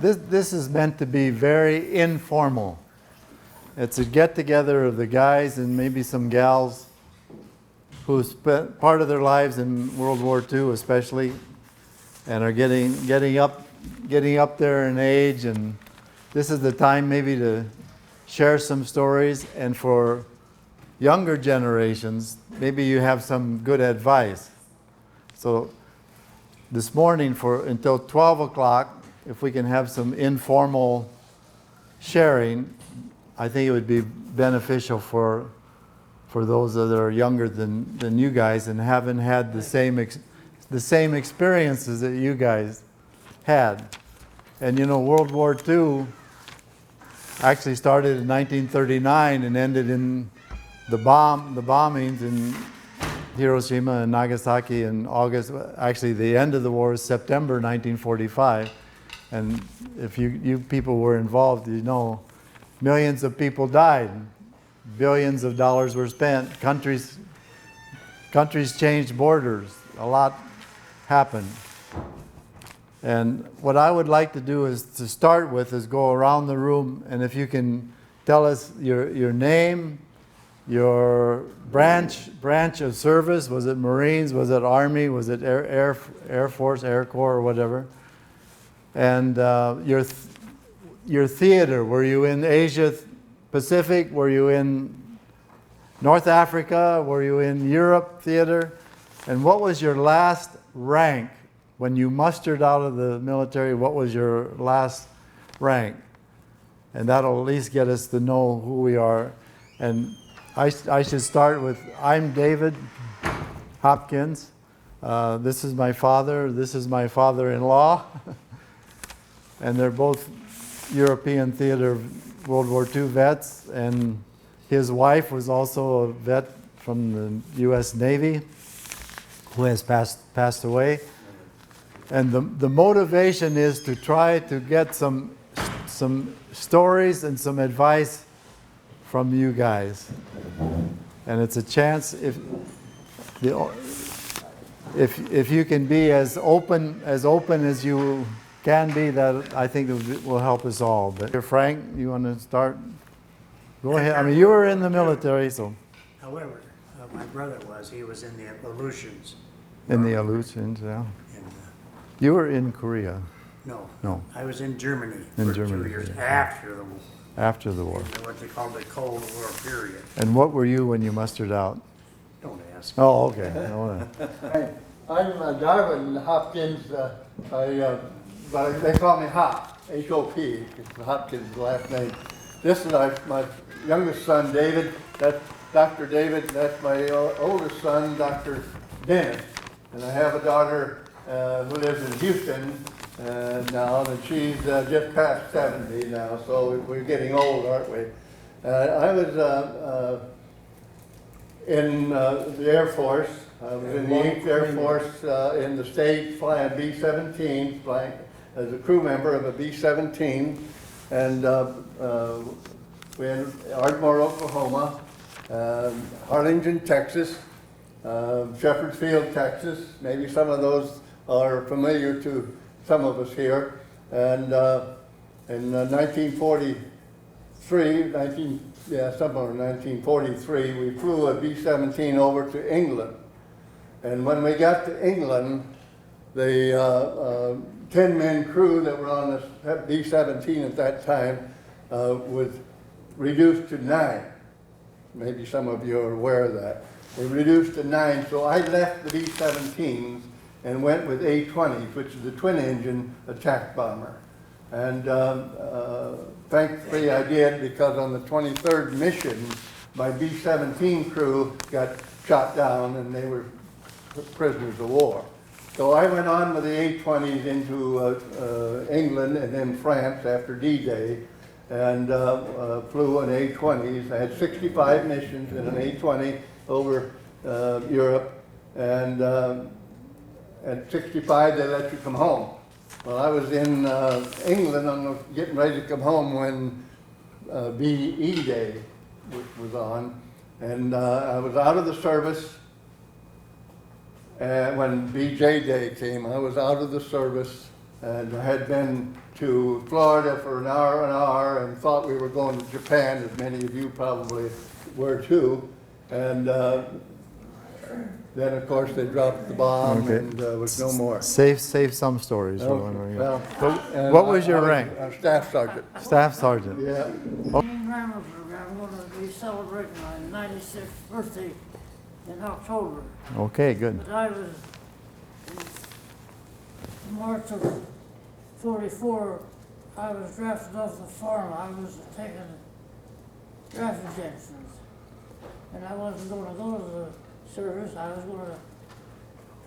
this is meant to be very informal. It's a get-together of the guys and maybe some gals who spent part of their lives in World War II especially, and are getting up there in age, and this is the time maybe to share some stories. And for younger generations, maybe you have some good advice. So this morning until 12 o'clock, if we can have some informal sharing, I think it would be beneficial for those that are younger than you guys and haven't had the same experiences that you guys had. And you know, World War II actually started in 1939 and ended in the bombings in Hiroshima and Nagasaki in August. Actually, the end of the war is September 1945. And if you people were involved, you know, millions of people died. Billions of dollars were spent. Countries changed borders. A lot happened. And what I would like to do is to start with is go around the room, and if you can tell us your name, your branch of service. Was it Marines? Was it Army? Was it Air Force, Air Corps, or whatever? And your theater. Were you in Asia Pacific? Were you in North Africa? Were you in Europe theater? And what was your last rank when you mustered out of the military? What was your last rank? And that'll at least get us to know who we are. And I should start with, I'm David Hopkins. This is my father. This is my father-in-law. And they're both European theater World War II vets, and his wife was also a vet from the U.S. Navy who has passed away. And the motivation is to try to get some stories and some advice from you guys. And it's a chance, if you can be as open as you can be, that I think will help us all. But Frank, you want to start? Go ahead. I mean, you were in the military, so. However, my brother he was in the Aleutians. In the Aleutians, yeah. You were in Korea. No. I was in Germany for 2 years after the war. After the war. What they called the Cold War period. And what were you when you mustered out? Don't ask. Oh, okay. I'm Darwin Hopkins. But they call me Hop, H-O-P. It's Hopkins' last name. This is my youngest son, David. That's Dr. David. That's my oldest son, Dr. Dennis. And I have a daughter who lives in Houston now, and she's just past 70 now, so we're getting old, aren't we? I was in the Air Force. I was in the 8th Air Force in the States, flying B-17, as a crew member of a B-17, and we're in Ardmore, Oklahoma, Harlingen, Texas, Shepherd Field, Texas. Maybe some of those are familiar to some of us here. And in 1943, somewhere in 1943, we flew a B-17 over to England. And when we got to England, the 10-man crew that were on the B-17 at that time was reduced to 9. Maybe some of you are aware of that. They reduced to 9, so I left the B-17s and went with A-20s, which is a twin-engine attack bomber. And thankfully I did, because on the 23rd mission, my B-17 crew got shot down and they were prisoners of war. So I went on with the A-20s into England and then France after D-Day, and flew an A-20s. I had 65 missions in an A-20 over Europe, and at 65 they let you come home. Well, I was in England, I'm getting ready to come home when BE Day was on, and I was out of the service. When BJ Day came, I was out of the service And I had been to Florida for an hour and thought we were going to Japan, as many of you probably were too. And then, of course, they dropped the bomb Okay. and was no more. Save some stories. for when Okay, we- well, But and what was your I rank? a staff sergeant. Staff sergeant. Yeah. In Grammar program, I'm going to be celebrating my 96th birthday in October. Okay, good. But I was, in March of 44, I was drafted off the farm. I was taking draft injections. And I wasn't going to go to the service. I was going to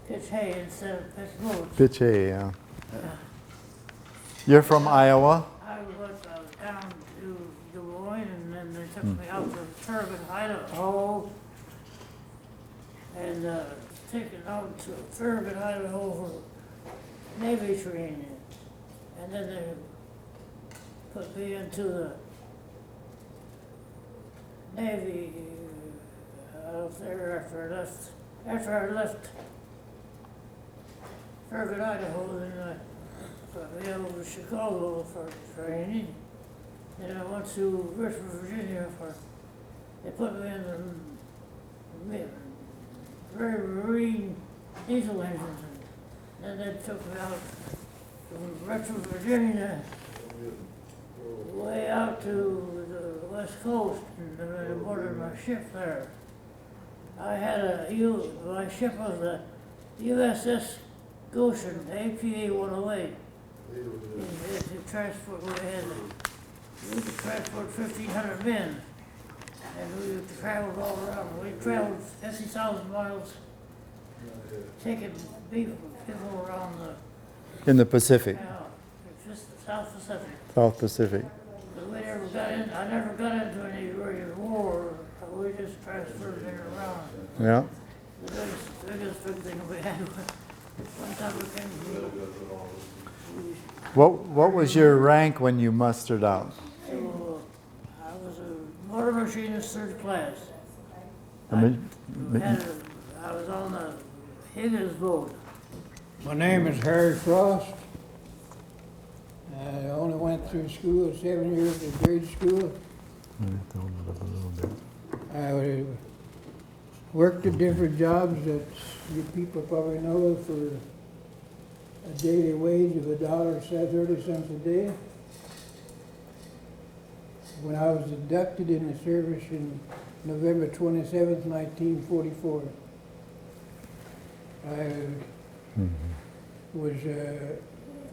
pitch hay instead of pitch boats. Pitch A, yeah. You're from Iowa? I was down to Des Moines, and then they took me out to Turbin, Idaho, and taken out to Turbin, Idaho for Navy training. And then they put me into the Navy out there after I left Turbin, Idaho, then I put me over to Chicago for training. Then I went to Richmond, Virginia they put me in the Marine diesel engines. And then they took me out from Richmond, Virginia, way out to the West Coast, and I boarded my ship there. My ship was the USS Goshen, APA 108. We could transport 1,500 men, and we traveled all around. We traveled 50,000 miles, taking people around In the Pacific, just the South Pacific. South Pacific. But I never got into any real war. We just transferred it around. Yeah. The biggest big thing we had was one time we came What was your rank when you mustered out? to, I was a motor machinist third class. I mean, I was on the Higgins boat. My name is Harry Frost. I only went through school 7 years of grade school. I worked at different jobs that you people probably know for a daily wage of $1.30 a day. When I was inducted in the service in November 27th, 1944, I was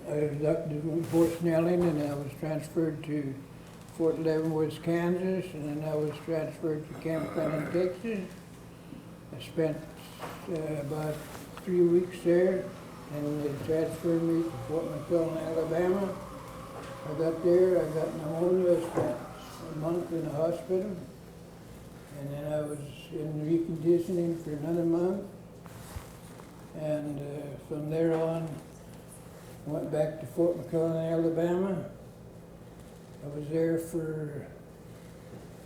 inducted in Fort Snelling, and I was transferred to Fort Leavenworth, Kansas, and then I was transferred to Camp Clement, Texas. I spent about 3 weeks there, and they transferred me to Fort McClellan, Alabama. I got there, I got pneumonia, I spent a month in the hospital, and then I was in reconditioning for another month. And from there on, went back to Fort McClellan, Alabama. I was there for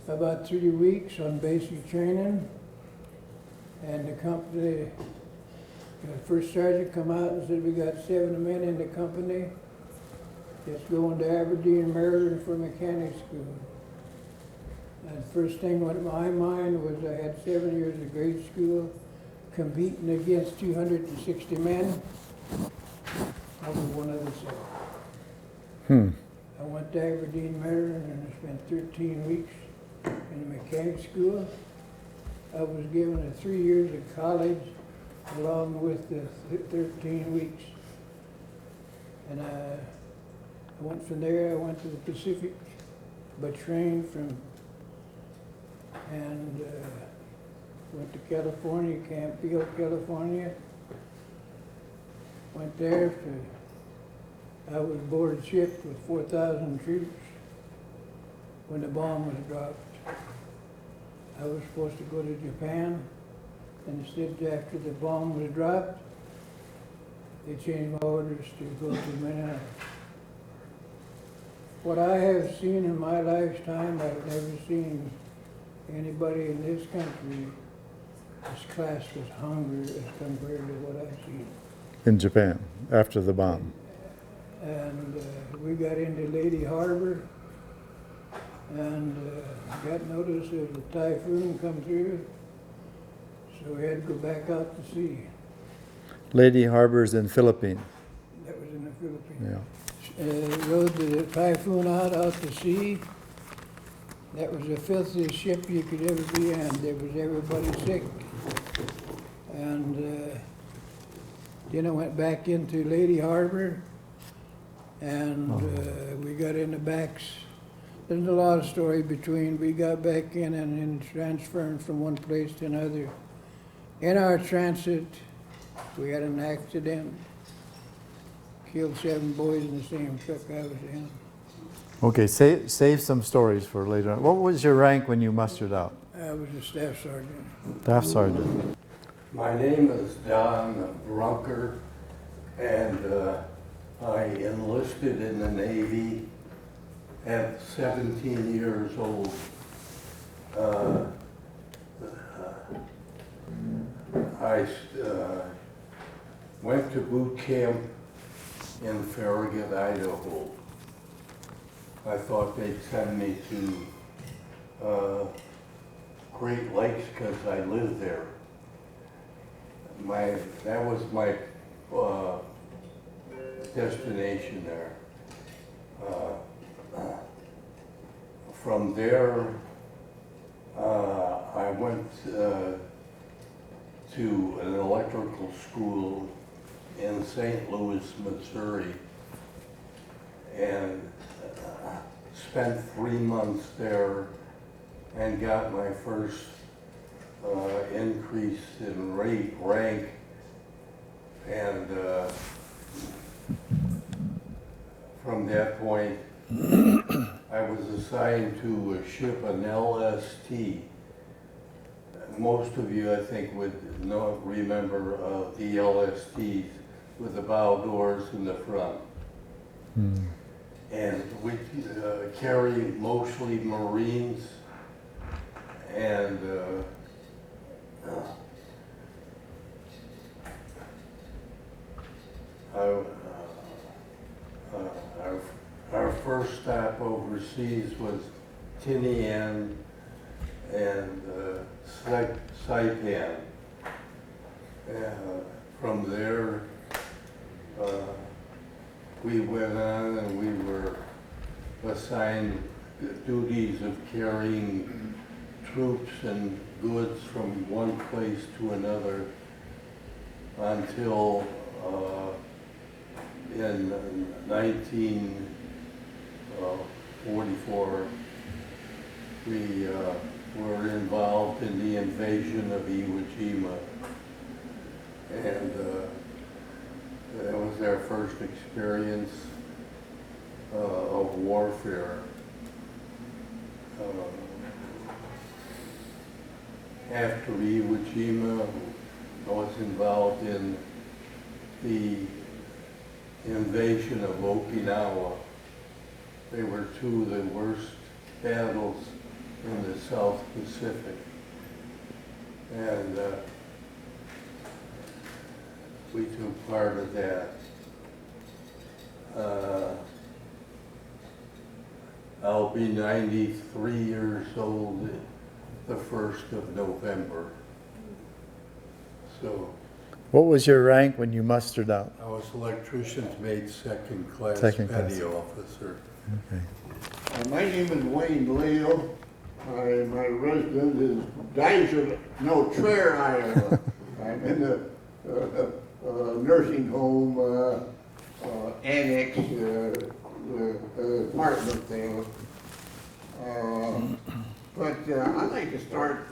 about 3 weeks on basic training. And the company, the first sergeant come out and said, we got 70 men in the company. It's going to Aberdeen, Maryland for mechanic school. And first thing went in my mind was I had 7 years of grade school competing against 260 men. I was one of the 7. I went to Aberdeen, Maryland, and I spent 13 weeks in the mechanic school. I was given 3 years of college along with the 13 weeks. And I went from there, I went to the Pacific by train and went to California, Camp Field, California. Went there I was aboard ship with 4,000 troops when the bomb was dropped. I was supposed to go to Japan, and instead after the bomb was dropped, they changed my orders to go to Manila. What I have seen in my lifetime, I've never seen anybody in this country as class as hungry as compared to what I've seen. In Japan, after the bomb. and we got into Lady Harbor, and got notice of the typhoon come through, so we had to go back out to sea. Lady Harbors in Philippines. That was in the Philippines. Yeah. Rode the typhoon out to sea. That was the filthiest ship you could ever be on. There was everybody sick. And then I went back into Lady Harbor, and we got in the backs. There's a lot of story between we got back in and then transferring from one place to another. In our transit, we had an accident. Killed 7 boys in the same truck I was in. Okay, save some stories for later on. What was your rank when you mustered out? I was a staff sergeant. Staff sergeant. My name is Don Brunker, and I enlisted in the Navy at 17 years old. I went to boot camp in Farragut, Idaho. I thought they'd send me to Great Lakes because I lived there. That was my destination there. From there, I went to an electrical school in St. Louis, Missouri, and spent 3 months there and got my first increase in rank, and from that point I was assigned to ship an LST. Most of you, I think, would remember the LSTs with the bow doors in the front. And we carry mostly Marines and our first stop overseas was Tinian and Saipan. From there, we went on and we were assigned the duties of carrying troops and goods from one place to another until in 1944 we were involved in the invasion of Iwo Jima, and that was our first experience of warfare. After Iwo Jima, I was involved in the invasion of Okinawa. They were 2 of the worst battles in the South Pacific. And we took part of that. I'll be 93 years old the 1st of November. So What was your rank when you mustered out? I was electrician's mate, second class Second class. petty officer. Okay. My name is Wayne Leo. My residence is Traer, Iowa. I'm in the nursing home annex apartment there. But I'd like to start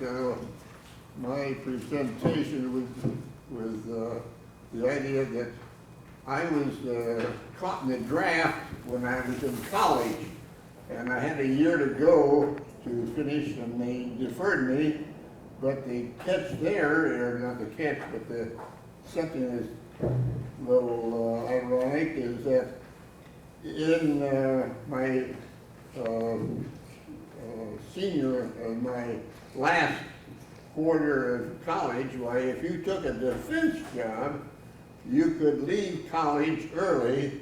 my presentation with the idea that I was caught in the draft when I was in college, and I had a year to go to finish, and they deferred me. But the catch there, or not the catch, but something that's a little ironic is that in my my last quarter of college, why, if you took a defense job, you could leave college early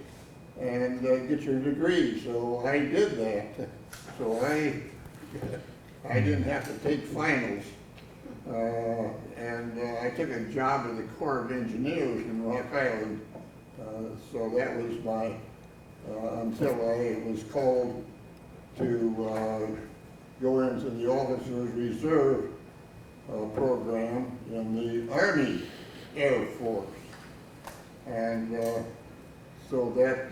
and get your degree. So I did that. So I didn't have to take finals. And I took a job with the Corps of Engineers in Rock Island. So that was my, until I was called to go into the Officers Reserve program in the Army Air Force. And so that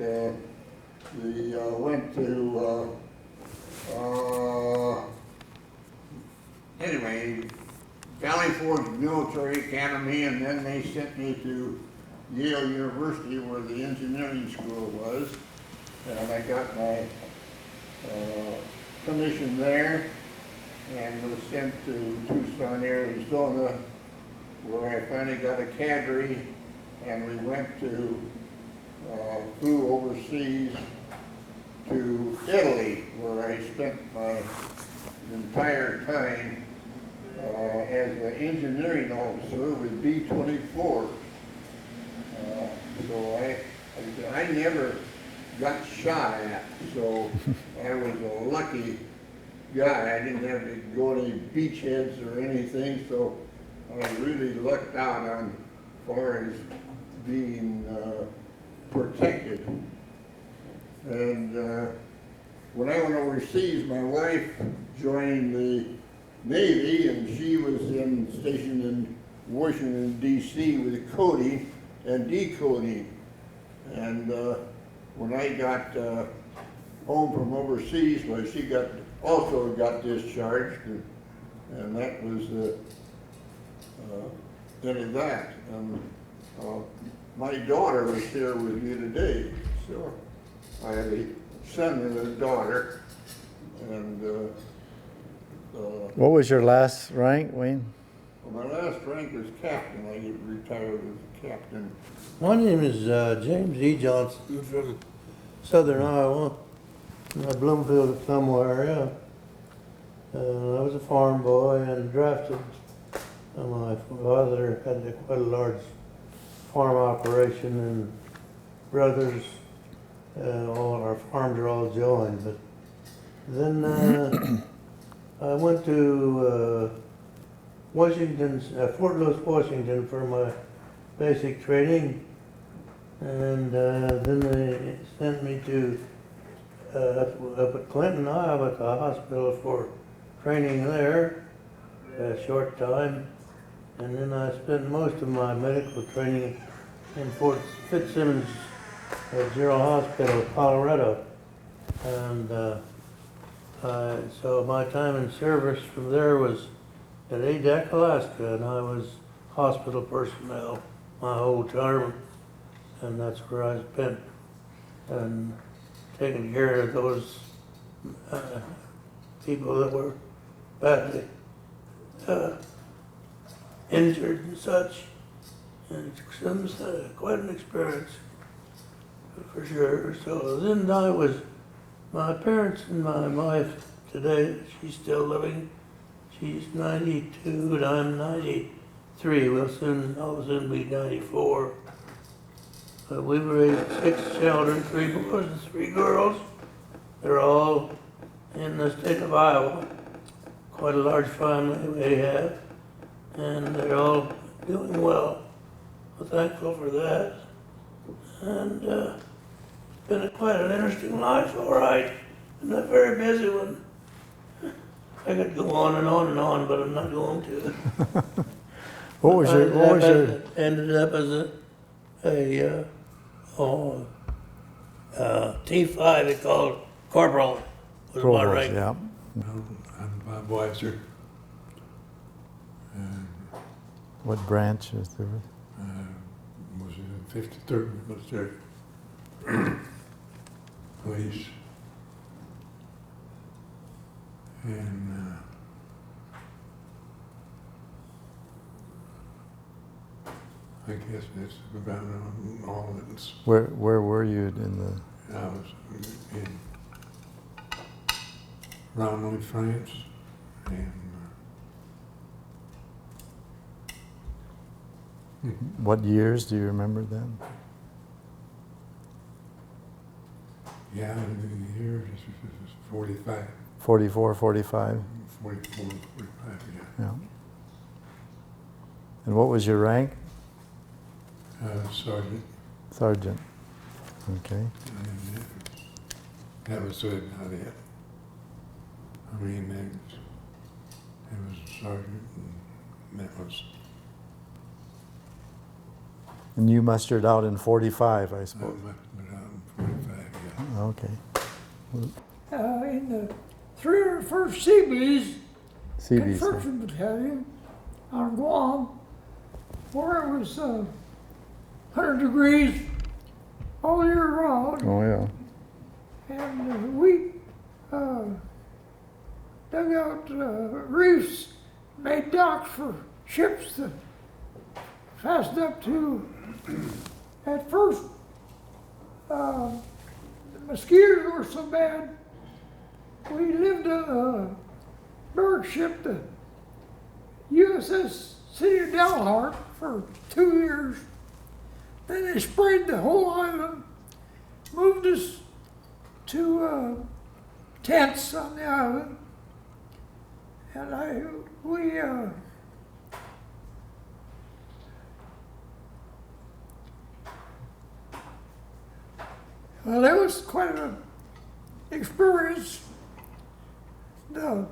went to, anyway, Valley Forge Military Academy, and then they sent me to Yale University where the engineering school was. And I got my commission there and was sent to Tucson, Arizona, where I finally got a cadre, and we went to, flew overseas to Italy, where I spent my entire time as an engineering officer with B-24. So I never got shot at, so I was a lucky guy. I didn't have to go any beachheads or anything, so I really lucked out on as far as being protected. And when I went overseas, my wife joined the Navy, and she was stationed in Washington, D.C. with coding and decoding. And when I got home from overseas, well, she also got discharged, and that was the end of that. And my daughter was here with me today, so I have a son and a daughter, and What was your last rank, Wayne? my last rank was captain. I retired as a captain. My name is James E. Johnson from southern Iowa, Bloomfield, somewhere area. I was a farm boy and drafted. My father had quite a large farm operation, and brothers, all our farms are all joined. But then I went to Washington, Fort Lewis, Washington for my basic training, and then they sent me to up at Clinton, Iowa, to a hospital for training there a short time, and then I spent most of my medical training in Fort Fitzsimmons General Hospital, Colorado, and so my time in service from there was at Adak, Alaska, and I was hospital personnel my whole term, and that's where I spent and taking care of those people that were badly injured and such. And it's quite an experience for sure. So then I was, my parents and my wife today, she's still living. She's 92 and I'm 93. I'll soon be 94. But we raised 6 children, 3 boys and 3 girls. They're all in the state of Iowa. Quite a large family we have, and they're all doing well. We're thankful for that. And it's been quite an interesting life, all right. And a very busy one. I could go on and on and on, but I'm not going to. Ended up as a T5, they called corporal, was my rank. Yeah. I'm Bob Weiser. What branch is there? Was in 53rd Military Police. And I guess that's about all of it. Where were you in the? I was in Rommel, France, and What years do you remember then? Yeah, the year is 45, 44, 45. 44, 45, yeah. Yeah. And what was your rank? Sergeant. Sergeant. Okay. And that was it, not it. I mean, it was sergeant, and that was, And you mustered out in 45, I suppose. 45, yeah. Okay. In the 301st Seabees CBC. Construction Battalion on Guam, where it was 100 degrees all year round, Oh, yeah. and we dug out reefs, made docks for ships that fastened up to. At first, the mosquitoes were so bad, we lived on a bird ship, the USS City of Dalhart, for 2 years. Then they sprayed the whole island, moved us to tents on the island, and well, it was quite an experience. No,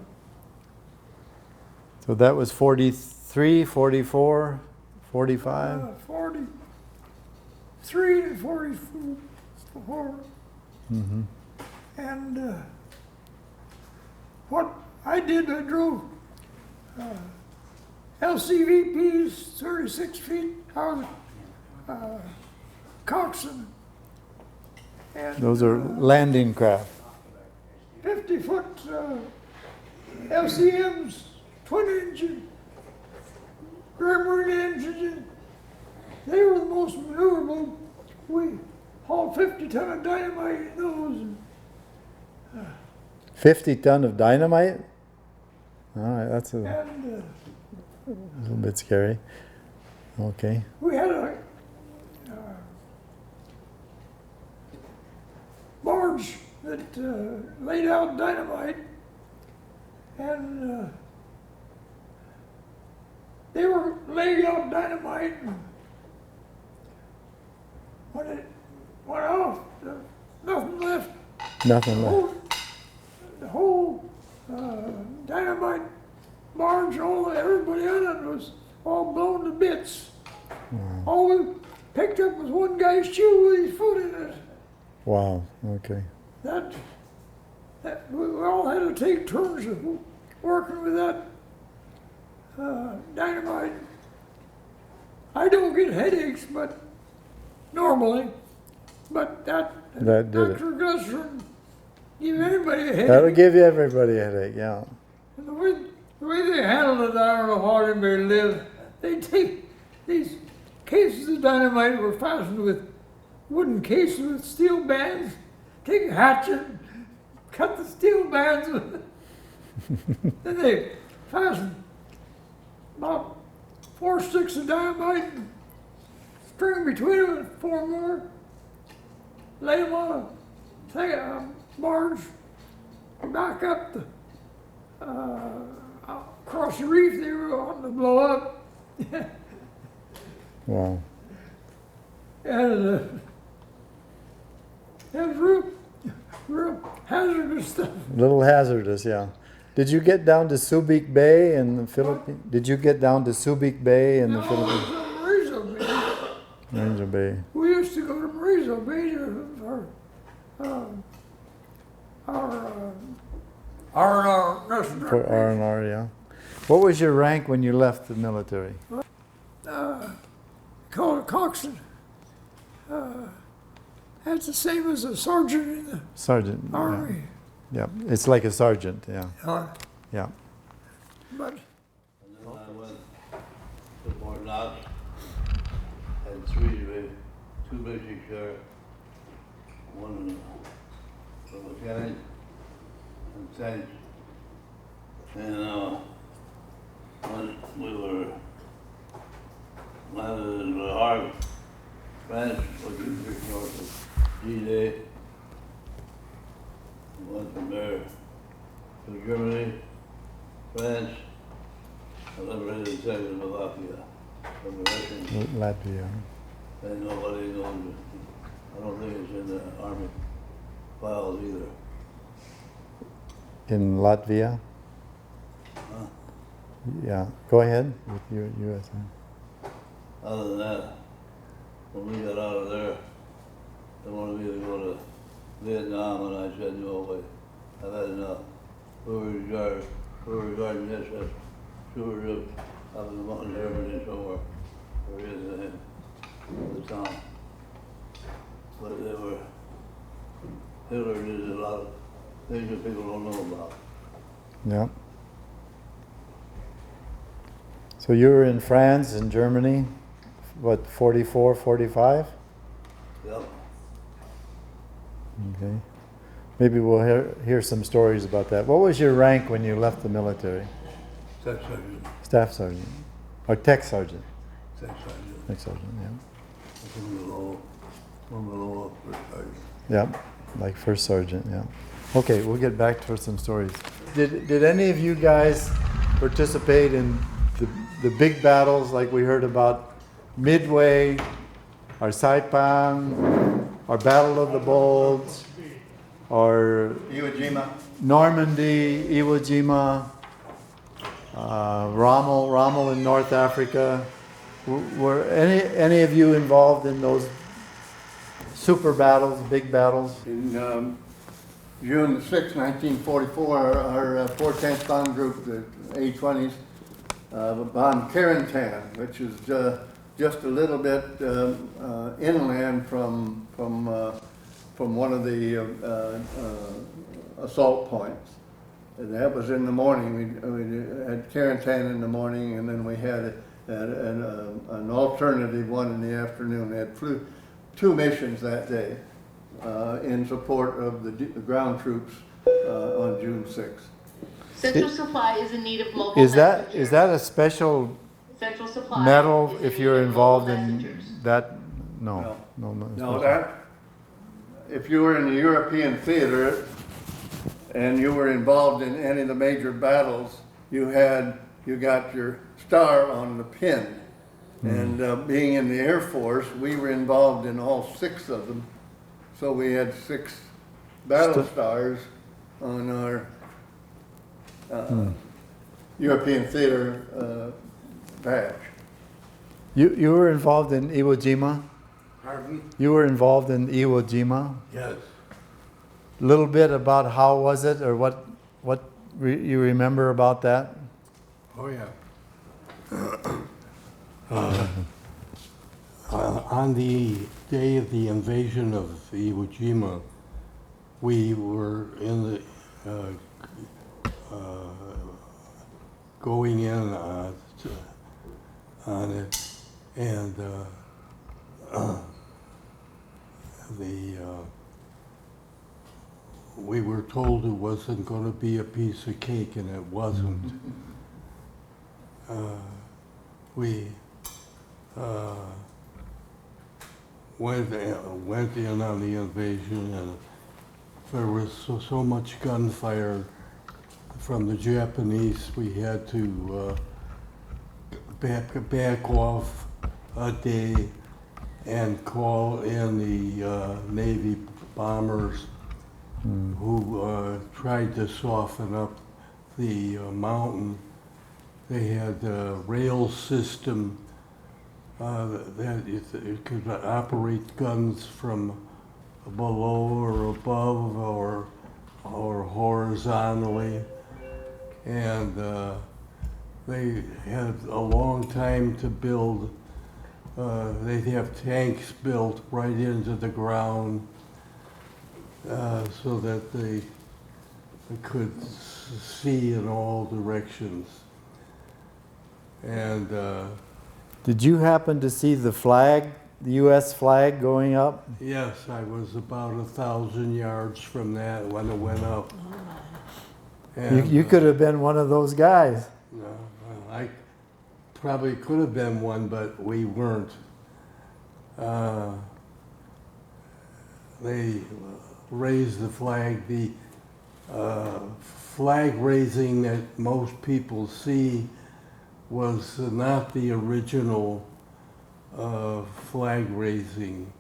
So that was 43, 44, 45? 43 to 44. Mm-hmm. And what I did, I drove LCVPs 36 feet out of Coxon. And Those are landing craft. 50-foot LCMs, twin engine, Grand Marine engine. They were the most maneuverable. We hauled 50 ton of dynamite in those. 50 ton of dynamite? All right, that's a And little bit scary. Okay. we had a barge that laid out dynamite, and they were laying out dynamite, and when it went off, nothing left. Nothing left. The whole dynamite barge, everybody on it was all blown to bits. All we picked up was one guy's shoe with his foot in it. Wow. Okay. That we all had to take turns of working with that dynamite. I don't get headaches, but normally, but that That did it. Dr. Gusser give anybody a headache. That'll give you everybody a headache, yeah. And the way they handled it, I don't know how anybody lived. They take these cases of dynamite were fastened with wooden cases with steel bands. Take a hatchet, cut the steel bands with it. Then they fastened about 4 sticks of dynamite, string between them and 4 more. Lay them on a barge, back up across the reef they were wanting to blow up. Wow. And it was real hazardous stuff. A little hazardous, yeah. Did you get down to Subic Bay in the Philippines? Did you get down to Subic Bay in the No, it Philippines? was Marizo Bay. Ranger Bay. We used to go to Marizo Bay for our nursing For R&R, yeah. What was your rank when you left the military? called a coxswain. That's the same as a sergeant in the Sergeant. Yeah. army. Yeah. It's like a sergeant, yeah. Yeah. But And then I went to Fort Knox, had two basic sheriffs, one from the county and Saints. And when we were landed in the harbor, France, which is just north of D-Day, went from there to Germany, France, and liberated Czechoslovakia from the Russians. Latvia. And nobody knows it. I don't think it's in the army files either. In Latvia? Huh? Yeah. Go ahead with your USA. Other than that, when we got out of there, they wanted me to go to Vietnam, and I said, no way, I've had enough. We were regarding this as stewardship up in the mountains, Germany somewhere, where it is in the town. But Hitler did a lot of things that people don't know about. Yeah. So you were in France and Germany, what, 44, 45? Yep. Okay. Maybe we'll hear some stories about that. What was your rank when you left the military? Staff sergeant. Staff sergeant. Or tech sergeant? Staff sergeant. Tech sergeant, yeah. One below first sergeant. Yeah, like first sergeant, yeah. Okay, we'll get back to some stories. Did any of you guys participate in the big battles like we heard about Midway, or Saipan, or Battle of the Bulge, or Iwo Jima. Normandy, Iwo Jima, Rommel in North Africa? Were any of you involved in those super battles, big battles? In June 6, 1944, our 410th Bomb Group, the A-20s, bombed Carentan, which is just a little bit inland from one of the assault points. And that was in the morning. We had Carentan in the morning, and then we had an alternative one in the afternoon. They had flew 2 missions that day in support of the ground troops on June 6th. Central Supply is in need of mobile Is messengers. that a special Central Supply medal is in if need you're of involved mobile in messengers. that? No. No, that, if you were in the European theater and you were involved in any of the major battles, you got your star on the pin. And being in the Air Force, we were involved in all 6 of them. So we had 6 battle stars on our European theater badge. You were involved in Iwo Jima? Pardon? You were involved in Iwo Jima? Yes. A little bit about how was it, or what you remember about that? Oh, yeah. On the day of the invasion of Iwo Jima, we were in the going in on it, and we were told it wasn't going to be a piece of cake, and it wasn't. We went in on the invasion, and there was so much gunfire from the Japanese. We had to back off a day and call in the Navy bombers who tried to soften up the mountain. They had a rail system that it could operate guns from below or above or horizontally, and they had a long time to build. They'd have tanks built right into the ground so that they could see in all directions. And Did you happen to see the flag, the U.S. flag going up? yes, I was about 1,000 yards from that when it went up. You could have been one of those guys. I probably could have been one, but we weren't. They raised the flag. flag raising that most people see was not the original flag raising.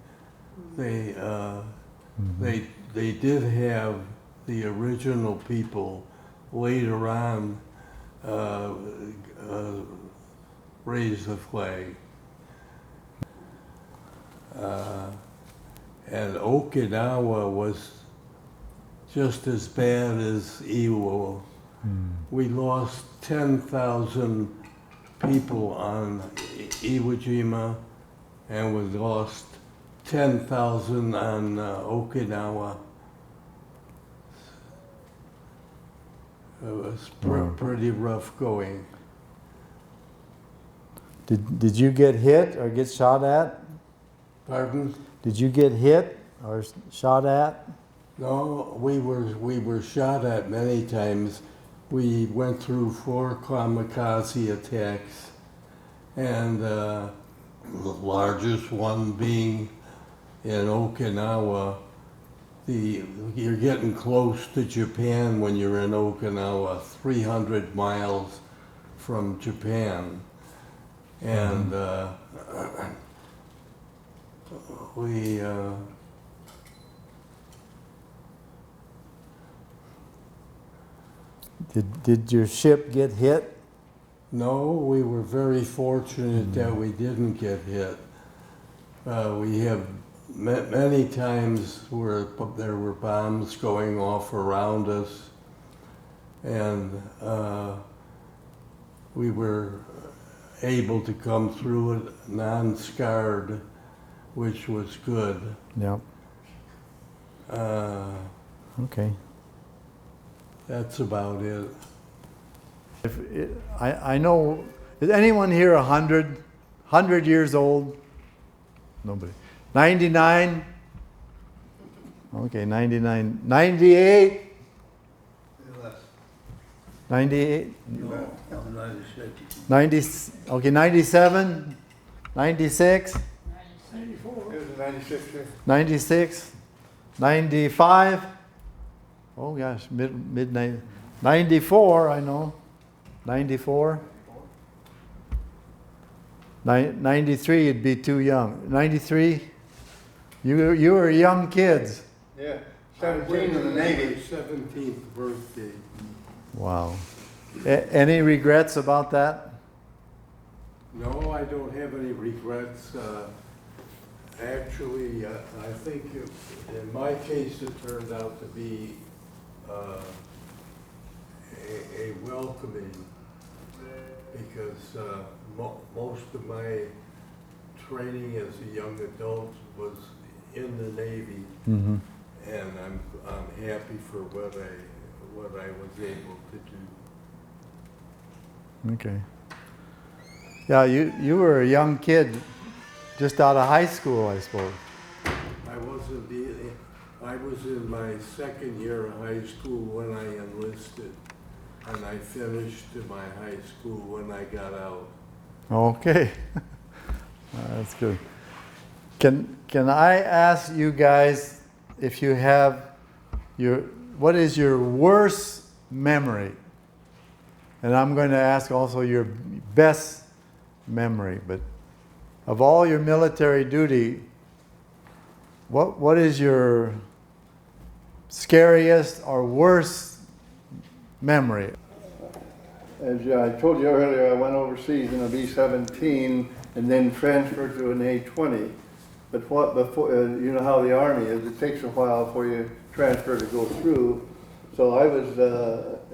They did have the original people later on raise the flag. And Okinawa was just as bad as Iwo. We lost 10,000 people on Iwo Jima, and we lost 10,000 on Okinawa. It was pretty rough going. Did you get hit or get shot at? Pardon? Did you get hit or shot at? No, we were shot at many times. We went through 4 kamikaze attacks, and the largest one being in Okinawa. You're getting close to Japan when you're in Okinawa, 300 miles from Japan. And Did your ship get hit? No, we were very fortunate that we didn't get hit. We have many times where there were bombs going off around us, and we were able to come through it non-scarred, which was good. Yep. Okay. That's about it. I know, is anyone here 100 years old? Nobody. 99? Okay, 99. 98? 98? No, I'm 96. 90, okay, 97? 96? 94. It was 96 here. 96? 95? Oh gosh, mid 94, I know. 94? 93, you'd be too young. 93? You were young kids. Yeah, 17 in the Navy. 17th birthday. Wow. Any regrets about that? No, I don't have any regrets. Actually, I think in my case it turned out to be a welcoming, because most of my training as a young adult was in the Navy, Mm-hmm. and I'm happy for what I was able to do. Okay. Yeah, you were a young kid, just out of high school, I suppose. I was in my second year of high school when I enlisted, and I finished my high school when I got out. Okay. That's good. Can I ask you guys if you have what is your worst memory? And I'm going to ask also your best memory, but of all your military duty, what is your scariest or worst memory? As I told you earlier, I went overseas in a B-17 and then transferred to an A-20. But before, you know how the Army is, it takes a while for you transfer to go through. So I was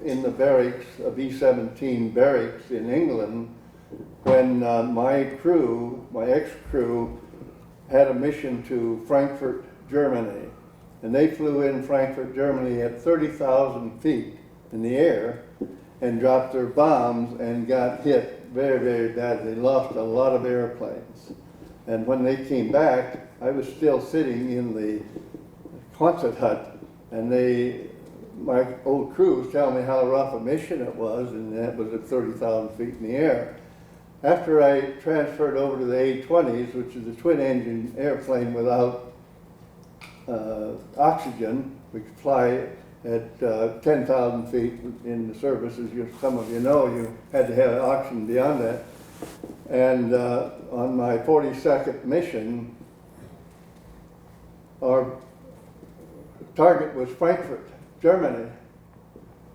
in the barracks, a B-17 barracks in England, when my crew, my ex-crew, had a mission to Frankfurt, Germany. And they flew in Frankfurt, Germany at 30,000 feet in the air and dropped their bombs and got hit very, very badly. They lost a lot of airplanes. And when they came back, I was still sitting in the Quonset hut, and my old crew was telling me how rough a mission it was, and that was at 30,000 feet in the air. After I transferred over to the A-20s, which is a twin-engine airplane without oxygen, we could fly at 10,000 feet in the service, as some of you know, you had to have an oxygen beyond that. And on my 42nd mission, our target was Frankfurt, Germany.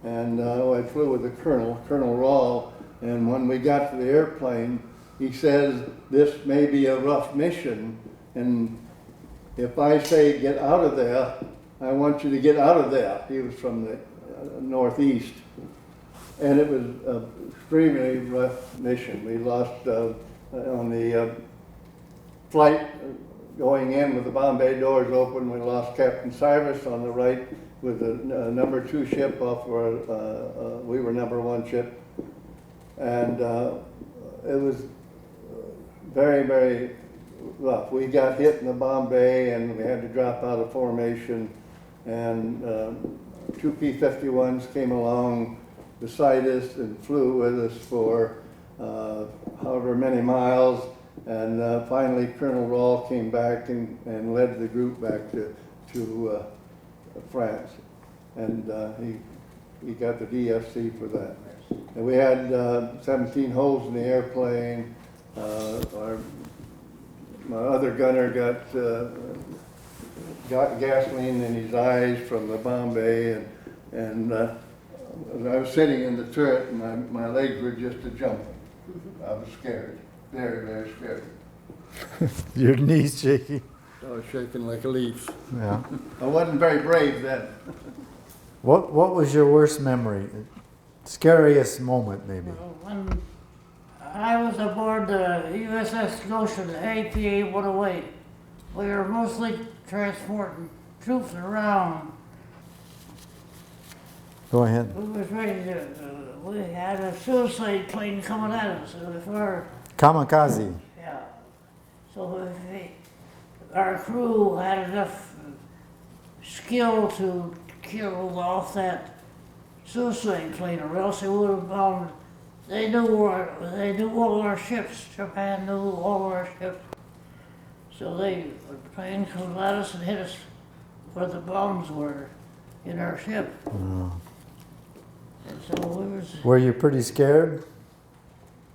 And I flew with the Colonel Rawl, and when we got to the airplane, he says, this may be a rough mission, and if I say get out of there, I want you to get out of there. He was from the Northeast. And it was an extremely rough mission. We lost on the flight going in with the Bombay doors open, we lost Captain Cyrus on the right with the number 2 ship off where we were number 1 ship. And it was very, very rough. We got hit in the Bombay and we had to drop out of formation, and 2 P-51s came along beside us and flew with us for however many miles, and finally Colonel Rawl came back and led the group back to France, and he got the DFC for that. And we had 17 holes in the airplane. My other gunner got gasoline in his eyes from the Bombay, and I was sitting in the turret, and my legs were just a jumping. I was scared, very, very scared. Your knees shaking. I was shaking like a leaf. Yeah. I wasn't very brave then. What was your worst memory? Scariest moment, maybe? When I was aboard the USS Goshen, APA 108, we were mostly transporting troops around. Go ahead. We was ready to, we had a suicide plane coming at us. Kamikaze. Yeah. So our crew had enough skill to kill off that suicide plane, or else they would have bombed. They knew all our ships. Japan knew all our ships. So the plane comes at us and hit us where the bombs were in our ship. Oh. And so we was. Were you pretty scared?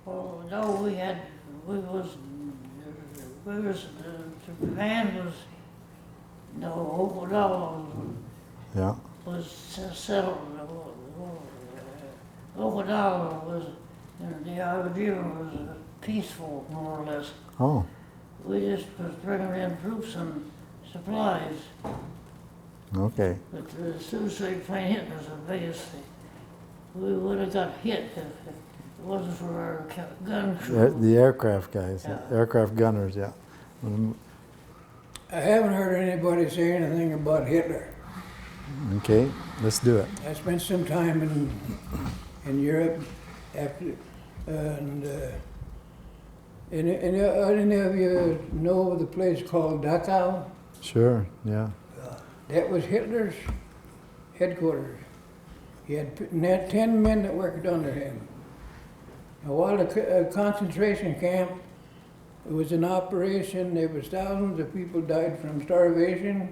Well, no, Japan was, Okinawa Yeah. was settled. Okinawa was, the Iwo Jima was peaceful, more or less. Oh. We just was bringing in troops and supplies, Okay. but the suicide plane hitting us the biggest thing. We would have got hit if it wasn't for our gun crew. The aircraft guys, Yeah. aircraft gunners, yeah. I haven't heard anybody say anything about Hitler. Okay, let's do it. I spent some time in Europe after, and any of you know of the place called Dachau? Sure, yeah. That was Hitler's headquarters. He had 10 men that worked under him. Now, while the concentration camp was in operation, there was thousands of people died from starvation,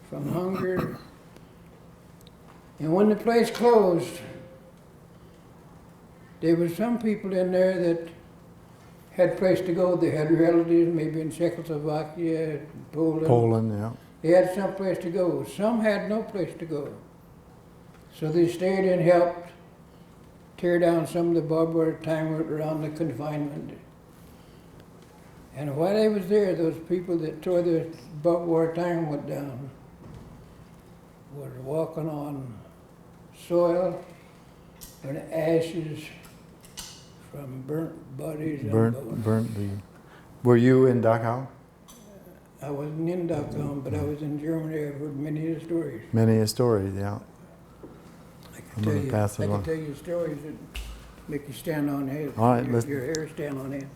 from hunger. And when the place closed, there were some people in there that had place to go. They had relatives, maybe in Czechoslovakia, Poland. Poland, yeah. They had some place to go. Some had no place to go. So they stayed and helped tear down some of the barbed wire time around the confinement. And while I was there, those people that tore the barbed wire time went down were walking on soil and ashes from burnt bodies. and bones. Burnt the. Were you in Dachau? I wasn't in Dachau, but I was in Germany. I've heard many of the stories. Many a story, yeah. I'm gonna pass it I on. can tell you stories that make you stand on head. All right, let's- your hair stand on end.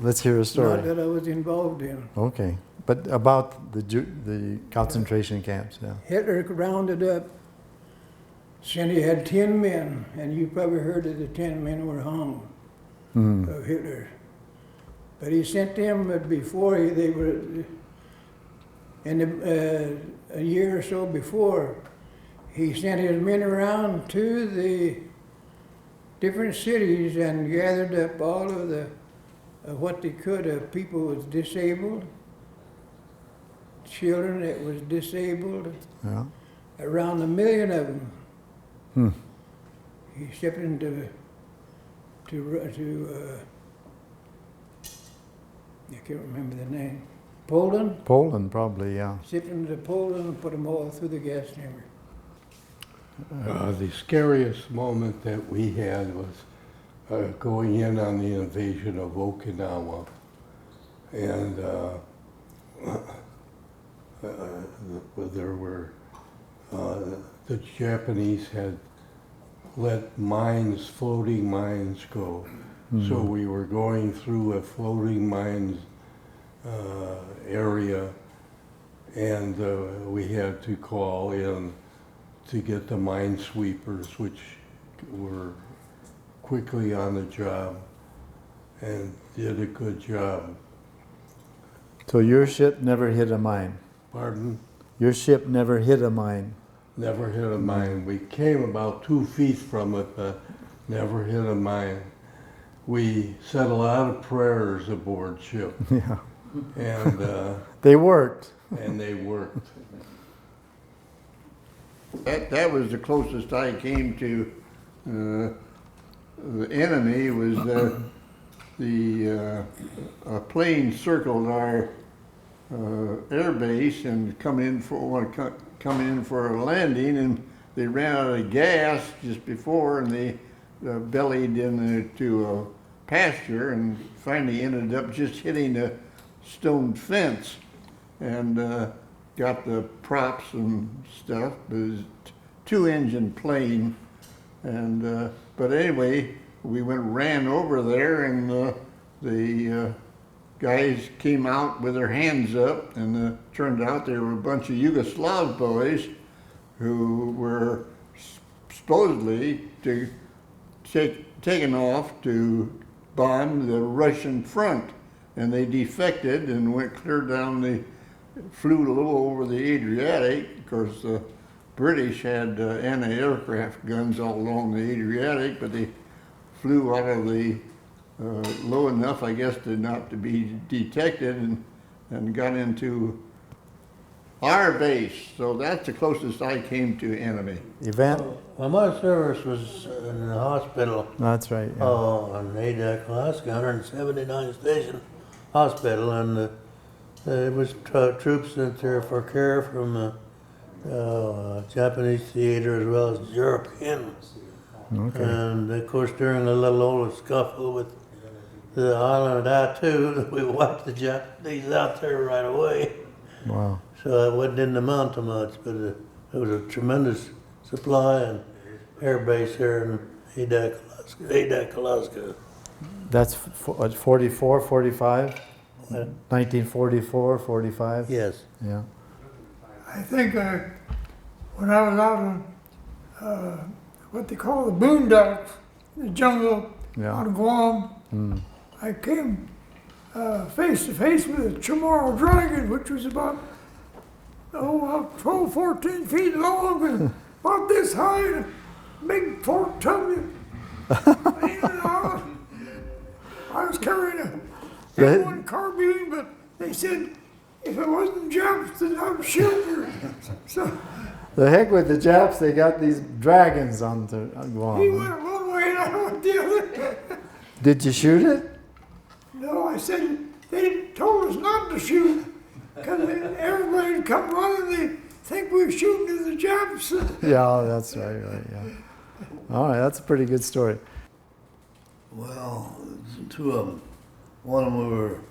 Let's hear a Not story. that I was involved in. Okay, but about the concentration camps, yeah. Hitler rounded up, said he had 10 men, and you probably heard that the 10 men were hung of Hitler. But he sent them, but before they were, a year or so before, he sent his men around to the different cities and gathered up all of the what they could of people who was disabled, children that was disabled, Yeah. around 1 million of them. Hmm. He shipped them I can't remember the name, Poland. Poland, probably, yeah. Shipped them to Poland and put them all through the gas chamber. The scariest moment that we had was going in on the invasion of Okinawa. And there were, the Japanese had let mines, floating mines go. So we were going through a floating mines area, and we had to call in to get the minesweepers, which were quickly on the job and did a good job. So your ship never hit a mine? Pardon? Your ship never hit a mine? Never hit a mine. We came about 2 feet from it, but never hit a mine. We said a lot of prayers aboard ship. Yeah. And They worked. and they worked. That was the closest I came to the enemy. Was a plane circled our air base and coming in for a landing, and they ran out of gas just before, and they bellied into a pasture, and finally ended up just hitting a stone fence, and got the props and stuff. It was a 2-engine plane, and but anyway, we ran over there, and the guys came out with their hands up, and turned out they were a bunch of Yugoslav boys who were supposedly taken off to bomb the Russian front, and they defected and went clear down flew low over the Adriatic. Of course, the British had anti-aircraft guns all along the Adriatic, but they flew out of the low enough, I guess, not to be detected, and got into our base. So that's the closest I came to enemy. Event? Well, my service was in the hospital. That's right. Yeah. On Adak, Alaska, 179 Station Hospital, and it was troops sent there for care from Japanese theater as well as European. Okay. And of course, during a little old scuffle with the island of Itu, we wiped the Japanese out there right away. Wow. So it wasn't amount to much, but it was a tremendous supply and air base here in Adak, Alaska. That's 44, 45? 1944, 45? Yes. Yeah. I think when I was out on what they call the boondocks, the jungle Yeah. on Guam, I came face to face with a Chamorro dragon, which was about 12, 14 feet long and about this high, and a big fork tummy. I was carrying a M1 carbine, but they said if it wasn't Japs, then I would shoot her. So The heck with the Japs, they got these dragons on Guam. he went one way and I went the other. Did you shoot it? No, I said they told us not to shoot because everybody would come running. They think we're shooting at the Japs. Yeah, that's right, yeah. All right, that's a pretty good story. Well, two of them. One of them we were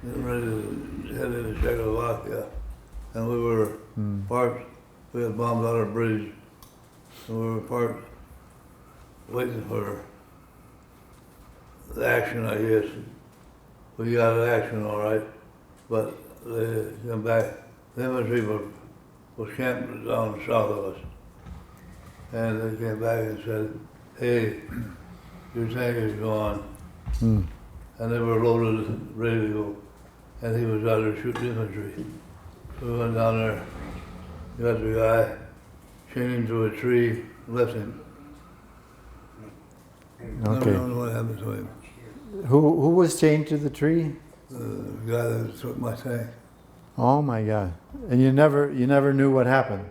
getting ready to head into Czechoslovakia, and we were parked. We had bombed out our bridge, and we were parked waiting for the action, I guess. We got an action all right, but they come back. The infantry was camped down south of us, and they came back and said, "Hey, your tank is gone." And they were loaded, ready to go. And he was out there shooting infantry. So we went down there, got the guy, chained into a tree, left him. I Okay. don't know what happened to him. Who was chained to the tree? The guy that took my tank. Oh my God! And you never knew what happened.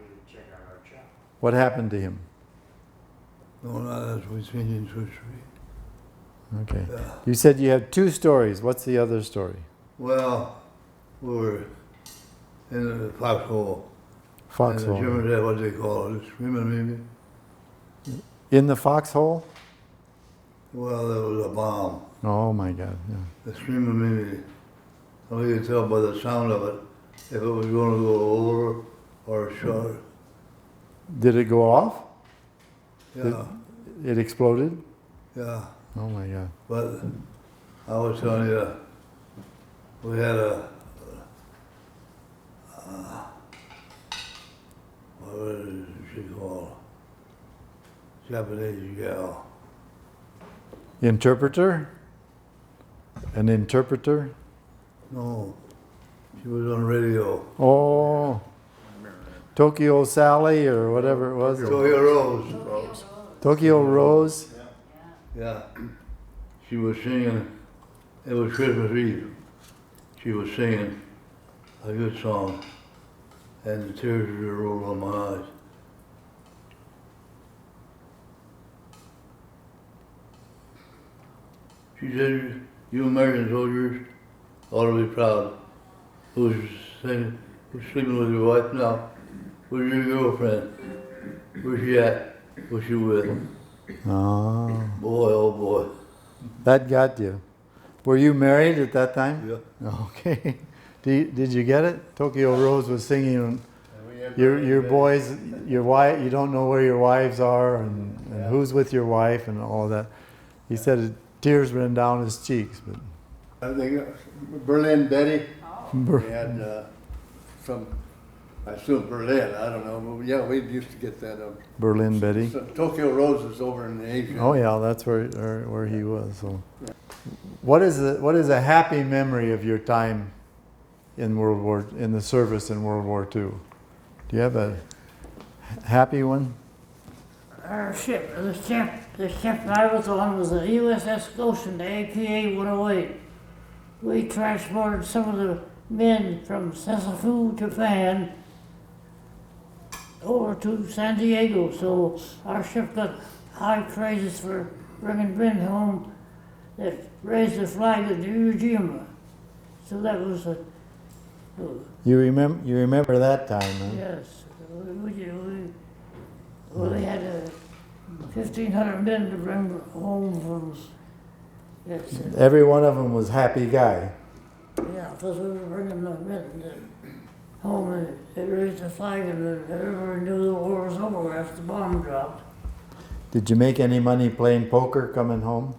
What happened to him? No, not as we chained into a tree. Okay. Yeah. You said you had 2 stories. What's the other story? Well, we were in the foxhole. And the Foxhole. Germans had what they call it, screaming maybe. In the foxhole? Well, there was a bomb. Oh my God! Yeah. The screaming maybe. And we could tell by the sound of it if it was going to go over or short. Did it go off? Yeah, It exploded? yeah. Oh my God! But I was telling you, we had a what was she called? Japanese gal. Interpreter? An interpreter? No, she was on radio. Oh, Tokyo Sally or whatever it was. Tokyo Rose. Tokyo Rose. Yeah. She was singing, it was Christmas Eve. She was singing a good song, and the tears would roll on my eyes. She said, "You American soldiers ought to be proud. Who's sleeping with your wife now? Who's your girlfriend? Where's she at? Who's she with? Oh, Boy, oh boy." that got you. Were you married at that time? Yeah. Okay. Did you get it? Tokyo Rose was singing. Your boys, your wife. You don't know where your wives are and who's with your wife and all that. He said tears ran down his cheeks, but. I think Berlin Betty. We had from, I assume Berlin, I don't know, but yeah, we used to get that. Berlin Betty. So Tokyo Rose is over in Asia. Oh yeah, that's where he was. So, what is a happy memory of your time in the service in World War II? Do you have a happy one? Our ship, the ship I was on was the USS Goshen, the APA 108. We transported some of the men from Sassafu, Japan, over to San Diego. So our ship got high praises for bringing men home that raised the flag of Iwo Jima. So that was a You remember that time, huh? yes. We had 1,500 men to bring home from. Yes, Every one of them was happy guy. yeah, because we were bringing the men home and they raised the flag and everyone knew the war was over after the bomb dropped. Did you make any money playing poker coming home?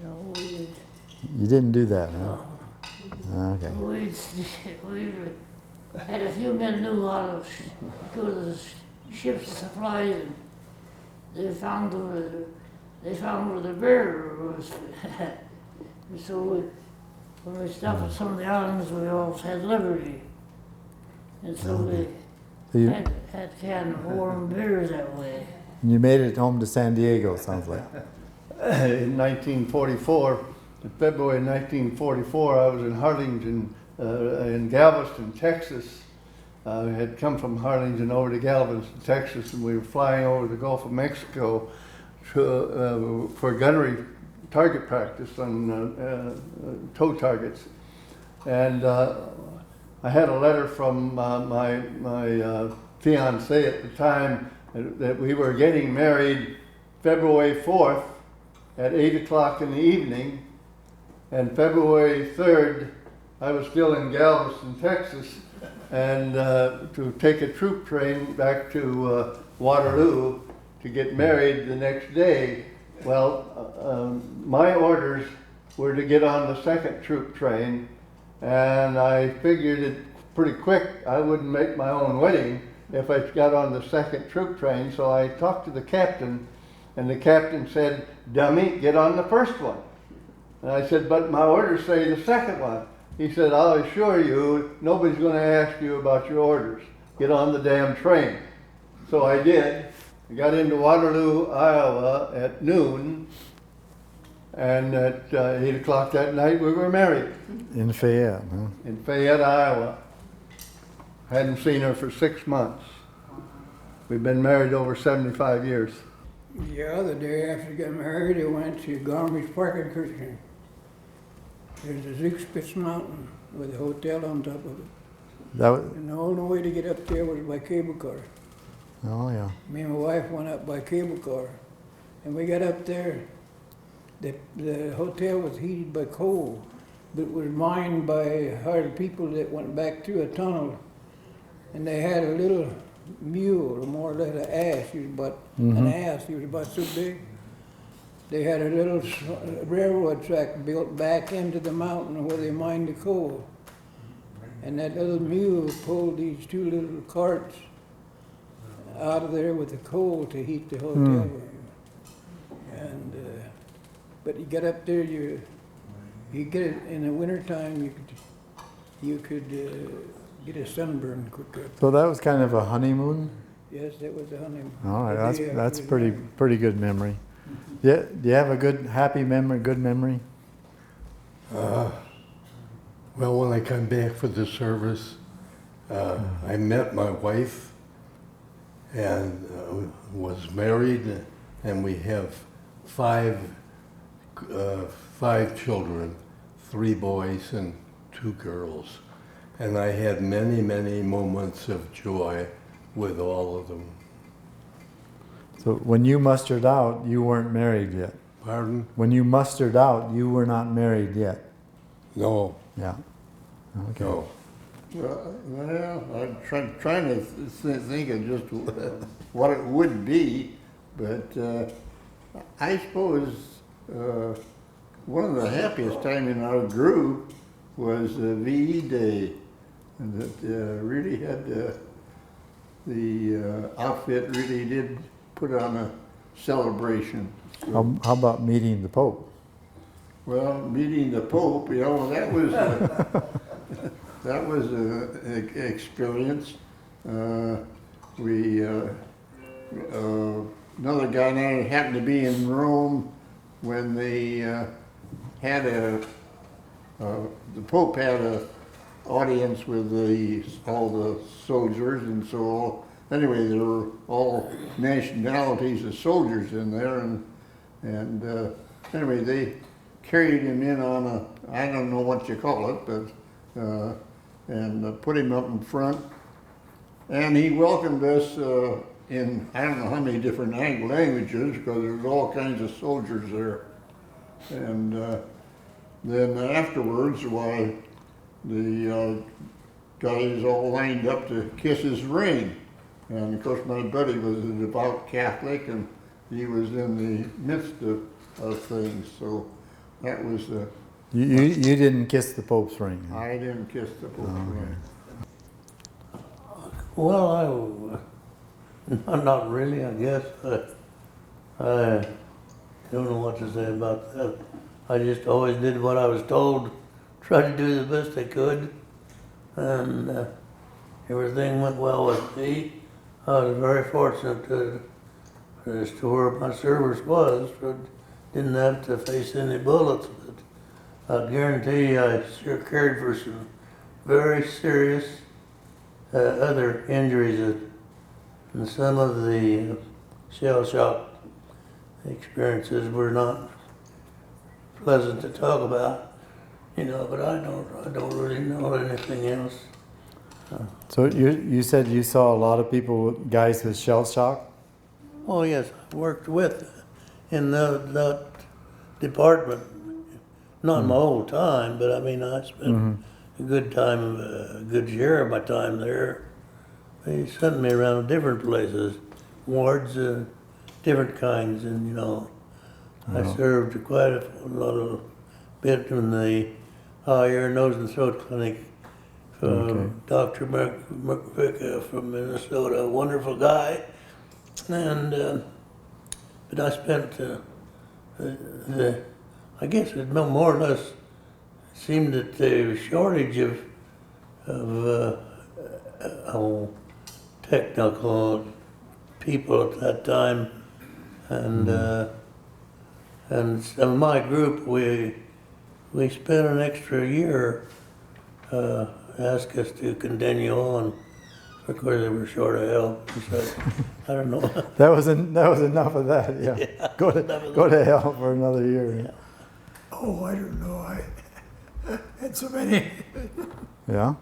No, You didn't do that, huh? Okay. we had a few men knew how to go to the ship's supplies and they found where the bear was. And so when we stopped at some of the islands, we always had liberty. And so we So you had canned warm beers that way. made it home to San Diego, sounds like. In 1944, in February 1944, I was in Harlingen, in Galveston, Texas. I had come from Harlingen over to Galveston, Texas, and we were flying over the Gulf of Mexico for gunnery target practice on tow targets. And I had a letter from my fiancée at the time that we were getting married February 4th at 8 o'clock in the evening. And February 3rd, I was still in Galveston, Texas, and to take a troop train back to Waterloo to get married the next day. Well, my orders were to get on the second troop train, and I figured it pretty quick I wouldn't make my own wedding if I got on the second troop train, so I talked to the captain, and the captain said, "Dummy, get on the first one." And I said, "But my orders say the second one." He said, "I'll assure you, nobody's going to ask you about your orders. Get on the damn train." So I did. I got into Waterloo, Iowa at noon, and at 8 o'clock that night we were married In Fayette, huh? in Fayette, Iowa. Hadn't seen her for 6 months. We've been married over 75 years. Yeah, the day after we got married, I went to Garmisch Park in Christian. There's a Zugspitz Mountain with a hotel on top of it. That was, And the only way to get up there was by cable car. oh yeah. Me and my wife went up by cable car. And we got up there, the hotel was heated by coal, but it was mined by hard people that went back through a tunnel. And they had a little mule, or more or less an ass. He was about an ass. He was about so big. They had a little railroad track built back into the mountain where they mined the coal. And that little mule pulled these two little carts out of there with the coal to heat the hotel room. And but you get up there, you get it in the wintertime. You could get a sunburn quicker. So that was kind of a honeymoon? Yes, that was the honeymoon. All right, The day after that's we pretty good memory. Yeah, do you have a good, happy memory, good memory? Well, when I come back for the service, I met my wife and was married, and we have five children, 3 boys and 2 girls. And I had many, many moments of joy with all of them. So when you mustered out, you weren't married yet. Pardon? When you mustered out, you were not married yet. No, Yeah. Okay. no. Well, I'm trying to think of just what it would be, but I suppose one of the happiest time in our group was VE Day, and that really had the outfit really did put on a celebration. So, How about meeting the Pope? well, meeting the Pope, you know, that was an experience. Another guy and I happened to be in Rome when they had the Pope had a audience with all the soldiers, and so anyway, there were all nationalities of soldiers in there, and anyway, they carried him in on a, I don't know what you call it, but and put him up in front, and he welcomed us in I don't know how many different languages, because there was all kinds of soldiers there, and then afterwards, why, the guys all lined up to kiss his ring. And of course, my buddy was a devout Catholic, and he was in the midst of things. So that was You didn't kiss the Pope's ring. Huh? I didn't kiss the Pope's ring. Well, not really, I guess. I don't know what to say about that. I just always did what I was told, tried to do the best I could, and everything went well with me. I was very fortunate as to where my service was. I didn't have to face any bullets, but I guarantee I sure cared for some very serious other injuries, and some of the shell shock experiences were not pleasant to talk about, you know, but I don't really know anything else. So you said you saw a lot of people, guys with shell shock? Oh yes, I worked with in that department, not my whole time, but I mean I spent a good share of my time there. They sent me around different places, wards, different kinds, and you know, I served quite a lot of bit in the ear, nose, and throat clinic. Dr. McVick from Minnesota, a wonderful guy, and but I spent I guess it more or less seemed that the shortage of technical people at that time, and some of my group, we spent an extra year, asked us to continue on. Of course, they were short of help, so I don't know. That was enough of that, yeah. Go to hell for another year. Yeah. Oh, I don't know. I had so many. Yeah?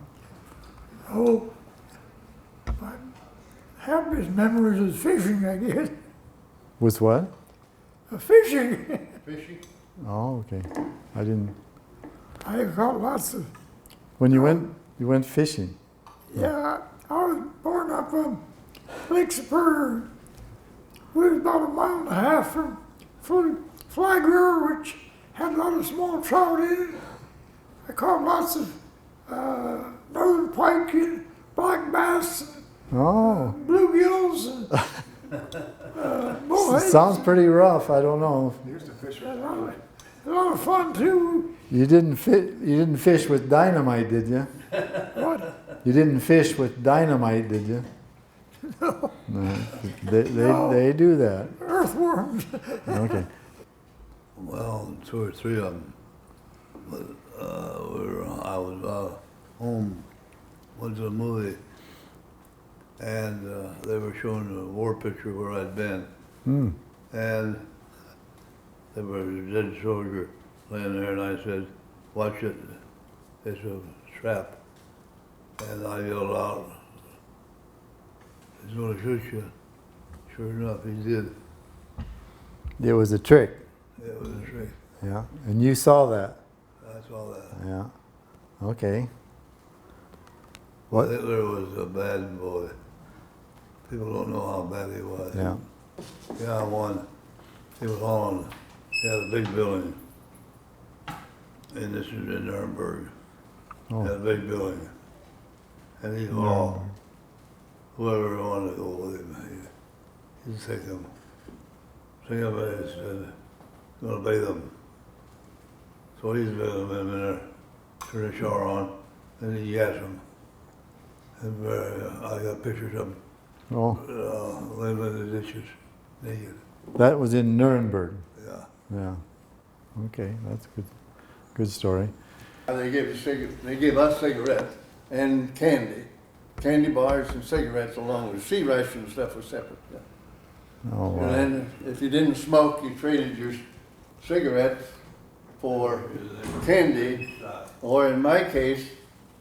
Oh, my happiest memories is fishing, I guess. Was what? Fishing. Fishing? Oh, okay. I didn't. I caught lots of. When you went fishing? Yeah, I was born up on Lake Superior. We was about 1.5 miles from Flag River, which had a lot of small trout in it. I caught lots of northern pike and black bass, Oh, and bluegills, and bullheads. sounds pretty rough. I don't know. A lot of fun too. You didn't fish with dynamite, did you? What? You didn't fish with dynamite, did you? No. No. No. They do that. Earthworms. Okay. Well, 2 or 3 of them. But I was home, went to a movie, and they were showing a war picture where I'd been. Hmm. And there was a dead soldier laying there, and I said, "Watch it, it's a trap." And I yelled out, "He's gonna shoot you." Sure enough, he did. It was a trick. It was a trick. Yeah. And you saw that. I saw that. Yeah. Okay. Well, What? Hitler was a bad boy. People don't know how bad he was. Yeah. Yeah, one. He was Holland. He had a big building. And this is in Nuremberg. He had a Oh. big building. And he'd all, whoever wanted to go with him, he'd take them. Somebody said, gonna bathe them. So he's bathing them in there, turn the shower on, and he gas them. And I got pictures of him Oh. laying in the dishes, naked. That was in Nuremberg. Yeah. Yeah. Okay, that's good. Good story. And they gave us cigarettes and candy bars and cigarettes along with sea ration and stuff was separate. Oh, wow. And then if you didn't smoke, you traded your cigarettes for candy, or in my case,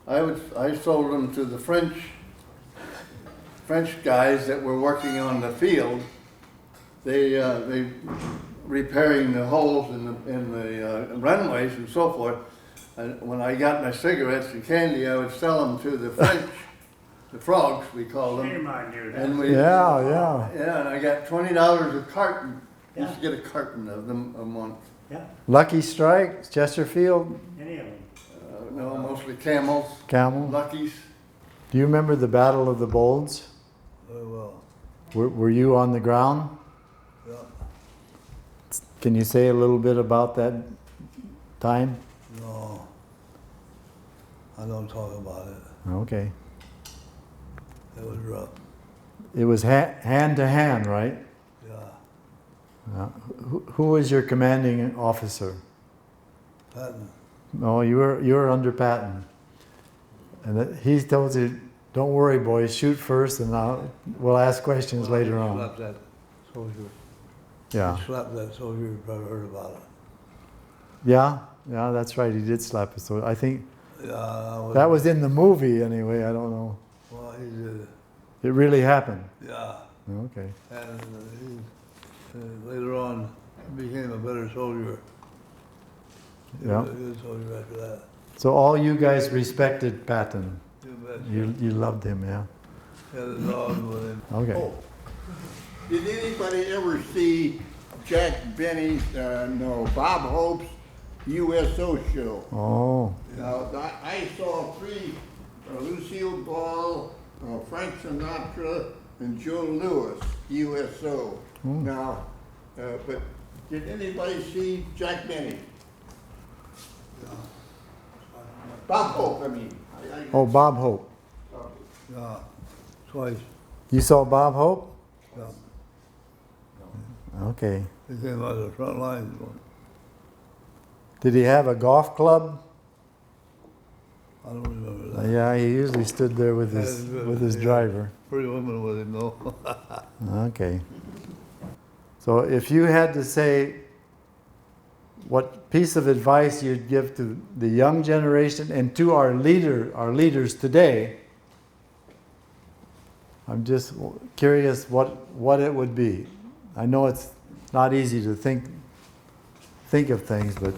I sold them to the French guys that were working on the field. They repairing the holes in the runways and so forth. And when I got my cigarettes and candy, I would sell them to the French, the frogs we call them. Shame on you. And we, Yeah. yeah, and I got $20 a carton. Used to get a carton of them a month. Yeah, Lucky Strike, Chesterfield, any of them. No, mostly camels, Camel. luckies. Do you remember the Battle of the Bulge? Very well. Were you on the ground? Yeah. Can you say a little bit about that time? No. I don't talk about it. Okay. It was rough. It was hand to hand, right? Yeah. Who was your commanding officer? Patton. No, you were under Patton. And he told you, don't worry, boys, shoot first, and we'll ask questions later He on. slapped that soldier. Yeah. He slapped that soldier. You probably heard about it. Yeah, that's right. He did slap us. So I think Yeah. that was in the movie anyway. I don't know. Well, he did it. It really happened. Yeah. Okay. And he, later on, became a better soldier. He Yeah. was a good soldier after that. So all you guys respected Patton. You bet. You loved him, yeah. Had a dog with him. Okay. Oh, did anybody ever see Jack Benny's, Bob Hope's USO show? Oh. Now, I saw 3, Lucille Ball, Frank Sinatra, and Joe Lewis, USO. Now, but did anybody see Jack Benny? Bob Hope, I mean. Oh, Bob Hope. Yeah. Twice. You saw Bob Hope? No, Okay. he came out of the front lines. Did he have a golf club? I don't remember that. Yeah, he usually stood there with his Yeah. driver. Pretty women with him though. Okay. So if you had to say what piece of advice you'd give to the young generation and to our leaders today, I'm just curious what it would be. I know it's not easy to think of things, but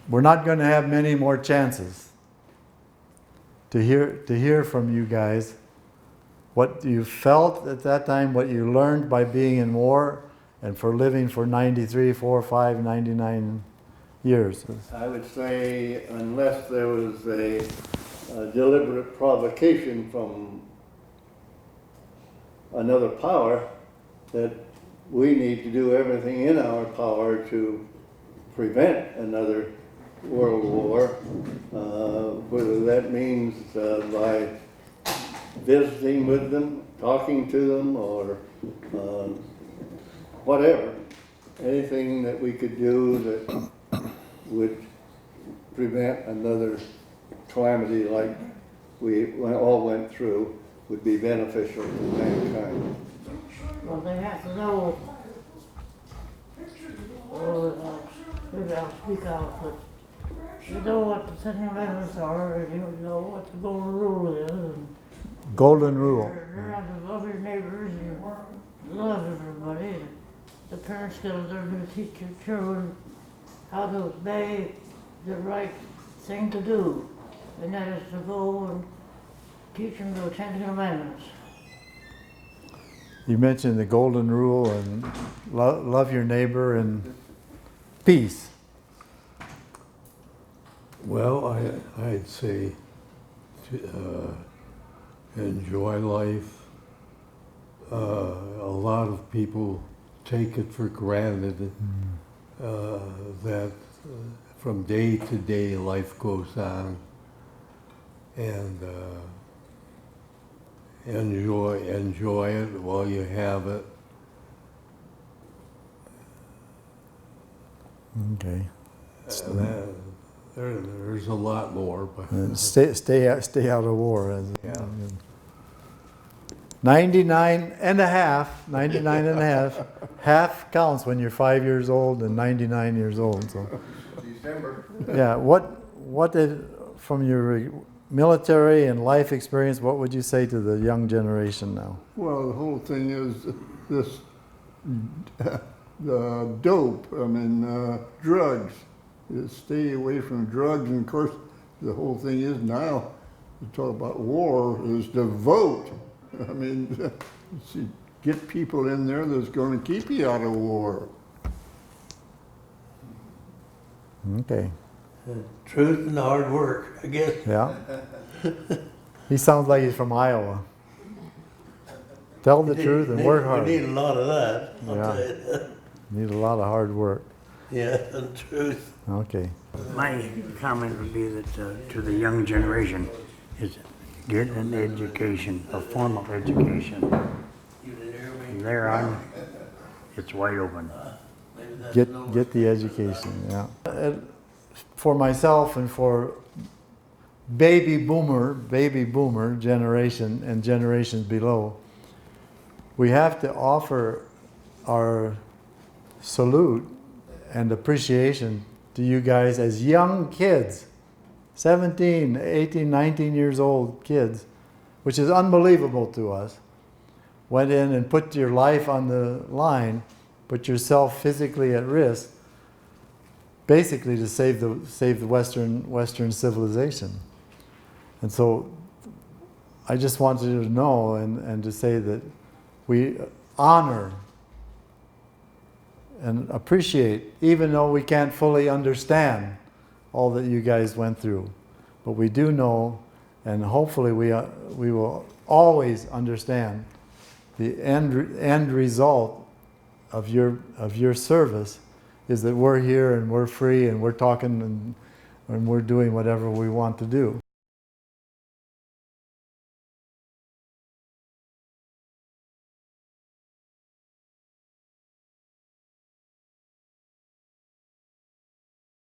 we're not going to have many more chances to hear from you guys what you felt at that time, what you learned by being in war and for living for 93, 4, 5, 99 years. I would say unless there was a deliberate provocation from another power, that we need to do everything in our power to prevent another world war, whether that means by visiting with them, talking to them, or whatever. Anything that we could do that would prevent another calamity like we all went through would be beneficial to mankind. Well, they have to know, maybe I'll speak out, but you know what the Ten Commandments are, and you know what the golden rule is, and Golden rule. You're not to love your neighbors and love everybody. The parents gotta learn to teach your children how to obey the right thing to do, and that is to go and teach them the Ten Commandments. You mentioned the golden rule and love your neighbor and peace. Well, I'd say enjoy life. A lot of people take it for granted that from day to day life goes on, and enjoy it while you have it. Okay. There's a lot more, but And stay out of war. yeah. 99 and a half, half counts when you're 5 years old and 99 years old. So, December. yeah, what did, from your military and life experience, what would you say to the young generation now? Well, the whole thing is this the dope, drugs. Stay away from drugs, and of course, the whole thing is now, to talk about war, is to vote. Get people in there that's going to keep you out of war. Okay. Truth and hard work, I guess. Yeah. He sounds like he's from Iowa. Tell the truth and work hard. We need a lot of that, I'll Yeah. tell you that. Need a lot of hard work. Yeah, and truth. Okay. My comment would be that to the young generation is get an education, a formal education. From there on, it's wide open. Get the education, yeah. For myself and for baby boomer generation and generations below, we have to offer our salute and appreciation to you guys as young kids, 17, 18, 19 years old kids, which is unbelievable to us. Went in and put your life on the line, put yourself physically at risk, basically to save the Western civilization. And so I just wanted you to know and to say that we honor and appreciate, even though we can't fully understand all that you guys went through. But we do know, and hopefully we will always understand the end result of your service is that we're here and we're free and we're talking and we're doing whatever we want to do.